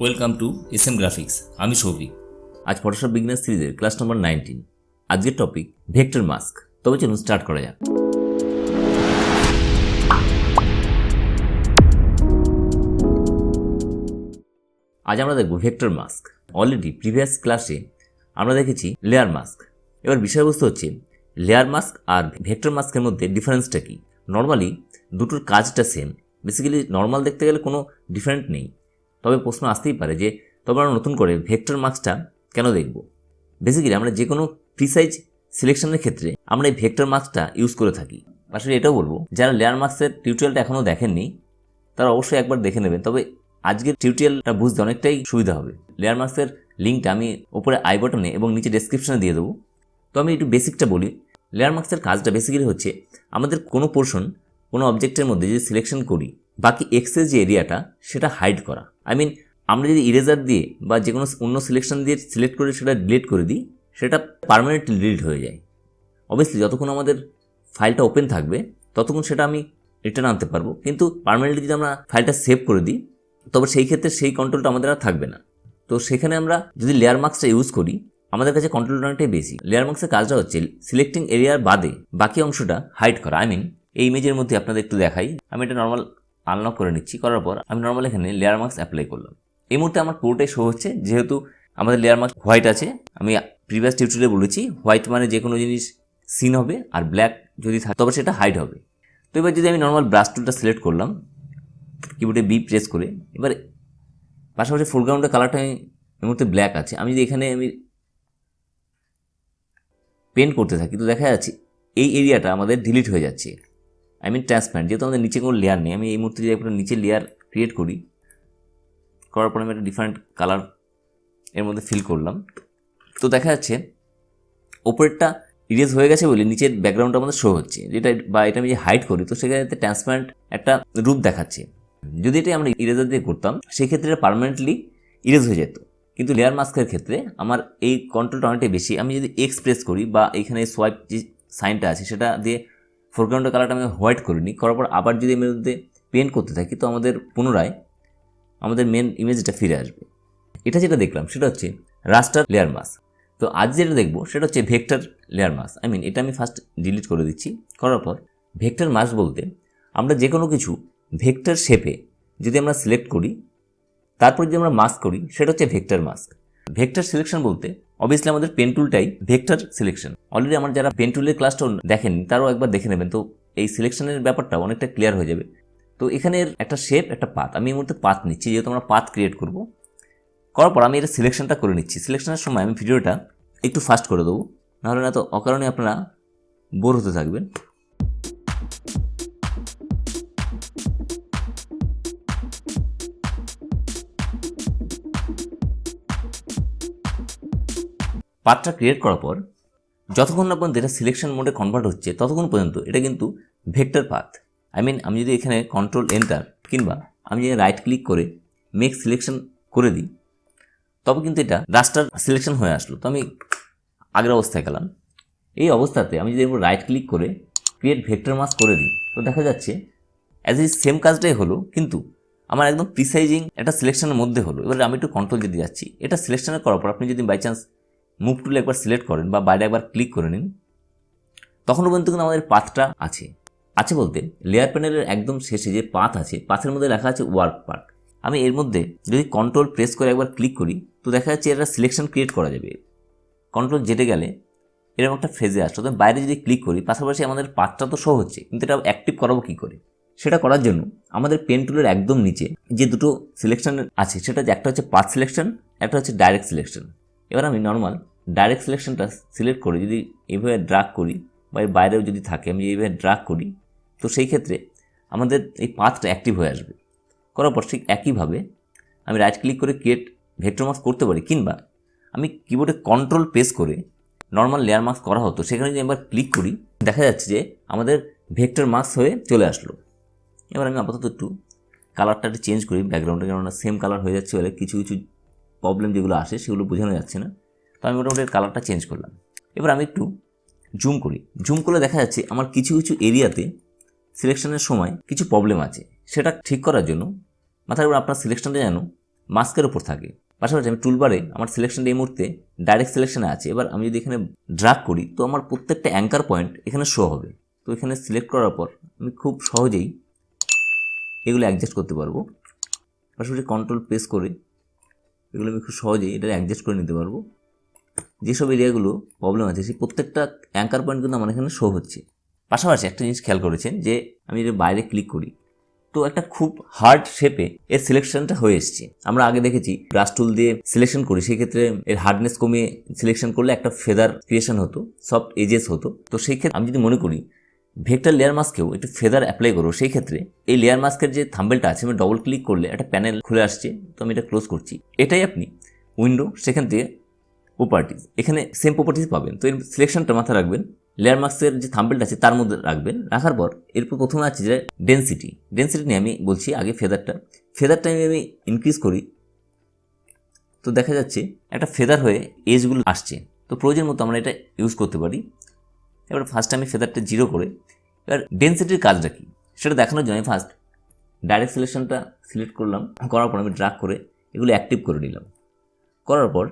Welcome to SM graphics. আমি সৌভিক। আজ Photoshop beginner সিরিজের ক্লাস নম্বর 19। আজকের টপিক ভেক্টর মাস্ক। তবে চলুন স্টার্ট করা যাক। আজ আমরা দেখব ভেক্টর মাস্ক। অলরেডি প্রিভিয়াস ক্লাসে আমরা দেখেছি লেয়ার মাস্ক। এবার বিষয়বস্তু হচ্ছে লেয়ার মাস্ক আর ভেক্টর মাস্কের মধ্যে ডিফারেন্সটা কী। নর্মালি দুটোর কাজটা সেম, বেসিক্যালি নর্মাল দেখতে গেলে কোনো ডিফারেন্ট নেই। তবে প্রশ্ন আসতেই পারে যে তবে আমরা নতুন করে ভেক্টর মাস্কটা কেন দেখব। বেসিক্যালি আমরা যে কোনো প্রিসাইজ সিলেকশনের ক্ষেত্রে আমরা এই ভেক্টর মাস্কটা ইউজ করে থাকি। আসলে এটাও বলবো যারা লেয়ার মাস্কের টিউটোরিয়ালটা এখনও দেখেননি তারা অবশ্যই একবার দেখে নেবেন, তবে আজকের টিউটোরিয়ালটা বুঝতে অনেকটাই সুবিধা হবে। লেয়ার মাস্কের লিঙ্কটা আমি ওপরে আই বটনে এবং নিচে ডেসক্রিপশনে দিয়ে দেবো। তো আমি একটু বেসিকটা বলি। লেয়ার মাস্কের কাজটা বেসিক্যালি হচ্ছে আমাদের কোনো পোর্শন কোনো অবজেক্টের মধ্যে যদি সিলেকশন করি, বাকি এক্সের যে এরিয়াটা সেটা হাইড করা। আমরা যদি ইরেজার দিয়ে বা যে কোনো অন্য সিলেকশন দিয়ে সিলেক্ট করে সেটা ডিলিট করে দিই, সেটা পার্মানেন্টলি ডিলিট হয়ে যায়। অবভিয়াসলি যতক্ষণ আমাদের ফাইলটা ওপেন থাকবে ততক্ষণ সেটা আমি রিটার্ন আনতে পারবো, কিন্তু পার্মানেন্টলি যদি আমরা ফাইলটা সেভ করে দিই তবে সেই ক্ষেত্রে সেই কন্ট্রোলটা আমাদের আর থাকবে না। তো সেখানে আমরা যদি লেয়ার মাস্কটা ইউজ করি আমাদের কাছে কন্ট্রোলটা অনেকটাই বেশি। লেয়ার মাস্কের কাজটা হচ্ছে সিলেক্টিং এরিয়ার বাদে বাকি অংশটা হাইড করা। এই ইমেজের মধ্যে আপনাদের একটু দেখাই। আমি এটা নর্মাল আনলক করে নিচ্ছি। করার পর আমি নর্মাল এখানে লেয়ার মাস্ক অ্যাপ্লাই করলাম। এই মুহূর্তে আমার পুরোটাই শো হচ্ছে, যেহেতু আমাদের লেয়ার মাস্ক হোয়াইট আছে। আমি প্রিভিয়াস টিউটোরিয়ালে বলেছি হোয়াইট মানে যে কোনো জিনিস সিন হবে, আর ব্ল্যাক যদি থাকে তবে সেটা হাইড হবে। তো এবার যদি আমি নর্মাল ব্রাশ টুলটা সিলেক্ট করলাম, কিবোর্ডে বি প্রেস করে, এবার পাশাপাশি ফোরগ্রাউন্ডের কালারটা এই মুহূর্তে ব্ল্যাক আছে। আমি যদি এখানে পেন্ট করতে থাকি তো দেখা যাচ্ছে এই এরিয়াটা আমাদের ডিলিট হয়ে যাচ্ছে। ট্রান্সপারেন্ট, যেহেতু আমাদের নিচে কোনো লেয়ার নেই। আমি এই মুহূর্তে যদি একটা নিচে লেয়ার ক্রিয়েট করার পর আমি একটা ডিফারেন্ট কালার এর মধ্যে ফিল করলাম, তো দেখা যাচ্ছে ওপরেরটা ইরেজ হয়ে গেছে বলে নিচের ব্যাকগ্রাউন্ডটা আমাদের শো হচ্ছে। এটা আমি যে হাইড করি তো সেখানে ট্রান্সপারেন্ট একটা রূপ দেখাচ্ছে। যদি এটা আমরা ইরেজার দিয়ে করতাম সেক্ষেত্রে পার্মানেন্টলি ইরেজ হয়ে যেত, কিন্তু লেয়ার মাস্কের ক্ষেত্রে আমার এই কন্ট্রোলটা অনেকটাই বেশি। আমি যদি এক্স প্রেস করি বা এইখানে সোয়াইপ যে সাইনটা আছে সেটা দিয়ে ফোরগ্রাউন্ডের কালারটা আমি হোয়াইট করে নিই, করার পর আবার যদি আমি মধ্যে পেন্ট করতে থাকি তো আমাদের পুনরায় আমাদের মেন ইমেজটা ফিরে আসবে। এটা যেটা দেখলাম সেটা হচ্ছে রাস্টার লেয়ার মাস্ক। তো আজ যেটা দেখবো সেটা হচ্ছে ভেক্টর লেয়ার মাস্ক। এটা আমি ফার্স্ট ডিলিট করে দিচ্ছি। করার পর ভেক্টর মাস্ক বলতে আমরা যে কোনো কিছু ভেক্টর শেপে যদি আমরা সিলেক্ট করি তারপর যদি আমরা মাস্ক করি সেটা হচ্ছে ভেক্টর মাস্ক। ভেক্টর সিলেকশন বলতে অবভিয়াসলি আমাদের পেন টুলটাই ভেক্টর সিলেকশন। অলরেডি আমার যারা পেন টুলের ক্লাসটা দেখেননি তারাও একবার দেখে নেবেন, তো এই সিলেকশনের ব্যাপারটা অনেকটা ক্লিয়ার হয়ে যাবে। তো এখানের একটা শেপ একটা পাথ, আমি এই মুহূর্তে পাথ নিচ্ছি, যেহেতু আমরা পাথ ক্রিয়েট করব। করার পর আমি এটা সিলেকশনটা করে নিচ্ছি। সিলেকশনের সময় আমি ভিডিওটা একটু ফাস্ট করে দেবো, নাহলে না তো অকারণে আপনারা বোর হতে থাকবেন। পাথটা ক্রিয়েট করার পর যতক্ষণ না পর্যন্ত এটা সিলেকশন মোডে কনভার্ট হচ্ছে ততক্ষণ পর্যন্ত এটা কিন্তু ভেক্টর পাথ। আমি যদি এখানে কন্ট্রোল এন্টার কিংবা আমি যদি রাইট ক্লিক করে মেক সিলেকশন করে দিই তবে কিন্তু এটা রাস্টার সিলেকশন হয়ে আসলো। তো আমি আগের অবস্থায় গেলাম। এই অবস্থাতে আমি যদি রাইট ক্লিক করে ক্রিয়েট ভেক্টর মাস্ক করে দিই তো দেখা যাচ্ছে অ্যাজ এই সেম কাজটাই হলো, কিন্তু আমার একদম প্রিসাইজিং একটা সিলেকশনের মধ্যে হলো। এবার আমি একটু কন্ট্রোল যদি যাচ্ছি, এটা সিলেকশনের করার পর আপনি যদি বাই চান্স মুভ টুলে একবার সিলেক্ট করেন বা বাইরে একবার ক্লিক করে নিন তখনও পর্যন্ত কিন্তু আমাদের পাথটা আছে বলতে লেয়ার প্যানেলের একদম শেষে যে পাথ আছে পাথের মধ্যে লেখা আছে ওয়ার্ক পার্ট। আমি এর মধ্যে যদি কন্ট্রোল প্রেস করে একবার ক্লিক করি তো দেখা যাচ্ছে এটা সিলেকশন ক্রিয়েট করা যাবে। কন্ট্রোল জেটে গেলে এরকম একটা ফেজে আসলো। তো বাইরে যদি ক্লিক করি পাশাপাশি আমাদের পাথটা তো শো হচ্ছে, কিন্তু এটা অ্যাক্টিভ করাবো কী করে? সেটা করার জন্য আমাদের পেন টুলের একদম নিচে যে দুটো সিলেকশন আছে সেটা একটা হচ্ছে পাথ সিলেকশন, একটা হচ্ছে ডাইরেক্ট সিলেকশন। এবার আমি নর্মাল ডাইরেক্ট সিলেকশনটা সিলেক্ট করে যদি এইভাবে ড্রাগ করি বা এর বাইরেও যদি থাকে আমি এইভাবে ড্রাগ করি তো সেই ক্ষেত্রে আমাদের এই পাথটা অ্যাক্টিভ হয়ে আসবে। করার পর ঠিক একইভাবে আমি রাইট ক্লিক করে ক্রিয়েট ভেক্টর মাস্ক করতে পারি, কিংবা আমি কিবোর্ডে কন্ট্রোল প্রেস করে নর্মাল লেয়ার মাস্ক করা হতো সেখানে যদি একবার ক্লিক করি দেখা যাচ্ছে যে আমাদের ভেক্টর মাস্ক হয়ে চলে আসলো। এবার আমি আপাতত একটু কালারটা একটু চেঞ্জ করি ব্যাকগ্রাউন্ডে, কেননা সেম কালার হয়ে যাচ্ছে বলে কিছু প্রবলেম যেগুলো আসে সেগুলো বোঝানো যাচ্ছে না। তো আমি মোটামুটি কালারটা চেঞ্জ করলাম। এবার আমি একটু জুম করি। জুম করলে দেখা যাচ্ছে আমার কিছু এরিয়াতে সিলেকশনের সময় কিছু প্রবলেম আছে। সেটা ঠিক করার জন্য মাথার উপর আপনার সিলেকশনটা যেন মাস্কের ওপর থাকে। পাশাপাশি আমি টুলবারে আমার সিলেকশনটা এই মুহূর্তে ডাইরেক্ট সিলেকশনে আছে। এবার আমি যদি এখানে ড্রাগ করি তো আমার প্রত্যেকটা অ্যাঙ্কার পয়েন্ট এখানে শো হবে। তো এখানে সিলেক্ট করার পর আমি খুব সহজেই এগুলো অ্যাডজাস্ট করতে পারবো। পাশাপাশি কন্ট্রোল প্রেস করে এগুলো আমি খুব সহজেই এটা অ্যাডজাস্ট করে নিতে পারবো। যেসব এরিয়াগুলো প্রবলেম আছে সেই প্রত্যেকটা অ্যাঙ্কার পয়েন্ট কিন্তু আমার এখানে শো হচ্ছে। পাশাপাশি একটা জিনিস খেয়াল করেছেন যে আমি যদি বাইরে ক্লিক করি তো একটা খুব হার্ড শেপে এর সিলেকশনটা হয়ে এসছে। আমরা আগে দেখেছি ব্রাশ টুল দিয়ে সিলেকশন করি, সেই ক্ষেত্রে এর হার্ডনেস কমিয়ে সিলেকশন করলে একটা ফেদার ক্রিয়েশন হতো, সফট এজেস হতো। তো সেই ক্ষেত্রে আমি যদি মনে করি ভেক্টর লেয়ার মাস্কেও একটু ফেদার অ্যাপ্লাই করবো, সেই ক্ষেত্রে এই লেয়ার মাস্কের যে থাম্বেলটা আছে আমি ডবল ক্লিক করলে একটা প্যানেল খুলে আসছে। তো আমি এটা ক্লোজ করছি। এটাই আপনি উইন্ডো, সেখান থেকে প্রপার্টিজ, এখানে সেম প্রপার্টিজ পাবেন। তো এর সিলেকশনটা মাথায় রাখবেন, লেয়ার মাস্কের যে থাম্বেলটা আছে তার মধ্যে রাখবেন। রাখার পর এরপর প্রথমে আছে যে ডেন্সিটি নিয়ে আমি বলছি আগে ফেদারটা আমি ইনক্রিজ করি। তো দেখা যাচ্ছে একটা ফেদার হয়ে এজগুলো আসছে। তো প্রয়োজন মতো আমরা এটা ইউজ করতে পারি। এবার ফার্স্ট আমি ফেদারটা 0 করে এবার ডেন্সিটির কাজটা কী সেটা দেখানোর জন্য আমি ফার্স্ট ডাইরেক্ট সিলেকশনটা সিলেক্ট করলাম। করার পর আমি ড্রাগ করে এগুলো অ্যাক্টিভ করে নিলাম। করার পর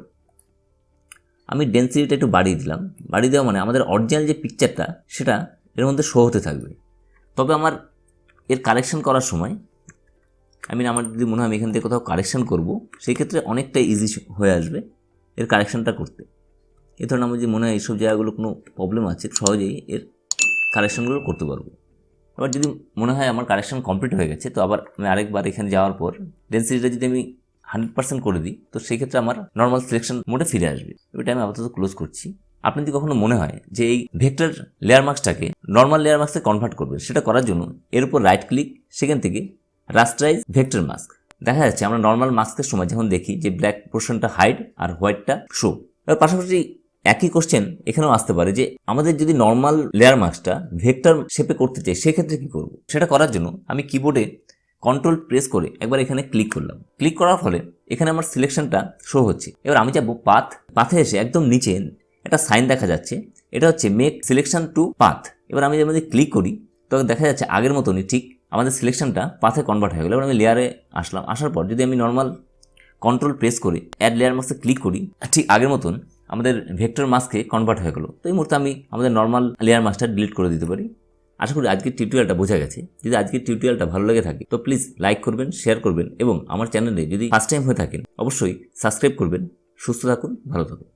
আমি ডেন্সিটিটা একটু বাড়িয়ে দিলাম। বাড়িয়ে দেওয়া মানে আমাদের অরিজিনাল যে পিকচারটা সেটা এর মধ্যে শো হতে থাকবে। তবে আমার এর কারেকশন করার সময় আমার যদি মনে হয় আমি এখান থেকে কোথাও কারেকশন করব, সেই ক্ষেত্রে অনেকটা ইজি হয়ে আসবে এর কারেকশনটা করতে। এ ধরনের আমার যদি মনে হয় এইসব জায়গাগুলো কোনো প্রবলেম আছে সহজেই এর কারেকশনগুলো করতে পারবো। এবার যদি মনে হয় আমার কারেকশন কমপ্লিট হয়ে গেছে তো আবার আমি আরেকবার এখানে যাওয়ার পর ডেন্সিটিটা যদি আমি 100% করে দিই তো সেই ক্ষেত্রে আমার নর্মাল সিলেকশন মোডে ফিরে আসবে। এটা আমি আপাতত ক্লোজ করছি। আপনি যদি কখনো মনে হয় যে এই ভেক্টর লেয়ার মাস্কটাকে নর্মাল লেয়ার মাস্কে কনভার্ট করবে, সেটা করার জন্য এর উপর রাইট ক্লিক, সেখান থেকে রাস্টারাইজ ভেক্টর মাস্ক। দেখা যাচ্ছে আমরা নর্মাল মাস্কের সময় যখন দেখি যে ব্ল্যাক পোর্শনটা হাইড আর হোয়াইটটা শো। এবার পাশাপাশি একই কোশ্চেন এখানেও আসতে পারে যে আমাদের যদি নর্মাল লেয়ার মাস্কটা ভেক্টর শেপে করতে চাই সেক্ষেত্রে কি করব। সেটা করার জন্য আমি কিবোর্ডে কন্ট্রোল প্রেস করে একবার এখানে ক্লিক করলাম। ক্লিক করার ফলে এখানে আমার সিলেকশনটা শো হচ্ছে। এবার আমি যাবো পাথে এসে একদম নিচে একটা সাইন দেখা যাচ্ছে, এটা হচ্ছে মেক সিলেকশন টু পাথ। এবার আমি যদি ক্লিক করি তখন দেখা যাচ্ছে আগের মতনই ঠিক আমাদের সিলেকশনটা পাথে কনভার্ট হয়ে গেল। এবার আমি লেয়ারে আসলাম। আসার পর যদি আমি নর্মাল কন্ট্রোল প্রেস করে অ্যাড লেয়ার মাস্কে ক্লিক করি, ঠিক আগের মতন আমাদের ভেক্টর মাস্কে কনভার্ট হয়ে গেল। তো এই মুহূর্তে আমি আমাদের নর্মাল লেয়ার মাস্কটা ডিলিট করে দিতে পারি। আশা করি আজকের টিউটোরিয়ালটা বোঝা গেছে। যদি আজকের টিউটোরিয়ালটা ভালো লেগে থাকে তো প্লিজ লাইক করবেন, শেয়ার করবেন এবং আমার চ্যানেলে যদি ফার্স্ট টাইম হয়ে থাকেন অবশ্যই সাবস্ক্রাইব করবেন। সুস্থ থাকুন, ভালো থাকুন।